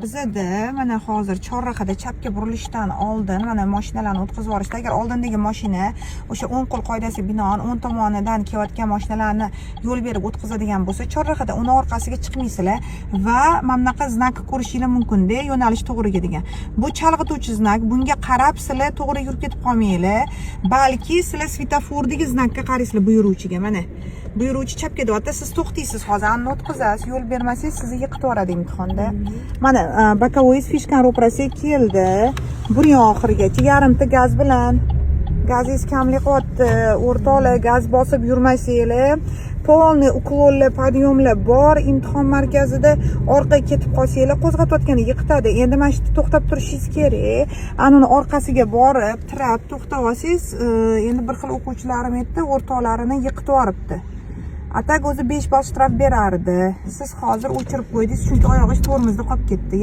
Bizada mana hozir chorrahada chapga burilishdan oldin mana mashinalarni o'tkazib yuborishdi. Agar oldindagi mashina o'sha 10 qo'l qoidasiga binoan 10 tomonidan kelayotgan mashinalarni yo'l berib o'tkazadigan bo'lsa, chorrahada uni orqasiga chiqmaysizlar va mana bunaqa znak ko'rishingiz mumkin-da, yo'nalish to'g'riga degan. Bu chalg'ituvchi znak. Bunga qarab sizlar to'g'ri yurib ketib qolmanglar. Balki sizlar svetofordagi znakka qaraysizlar, buyuruvchiga. Mana buyuruvchi chapga deyapti, siz to'xtaysiz, hozir anni o'tkazasiz, yo'l bermasangiz sizni yiqitib yuboradi imtihonda. Mana bokovoy fishkan ro'parasiga keldi. Buning oxirigacha yarimta gaz bilan. Gazingiz kamlik qilyapti, o'rtoqlar, gaz bosib yurmasanglar, polni uklonlar, podyomlar bor, imtihon markazida orqaga ketib qolsanglar, qo'zg'atayotganda yiqitadi. Endi mana shu to'xtab turishingiz kerak. Anuni orqasiga borib, tirab to'xtab olsangiz, endi bir xil o'quvchilarim aytdi, o'rtoqlarini yiqitib yuboribdi. Atak o'zi 5 ball shtraf berardi. Siz hozir o'chirib qo'ydingiz, chunki oyog'ingiz tormozda qolib ketdi.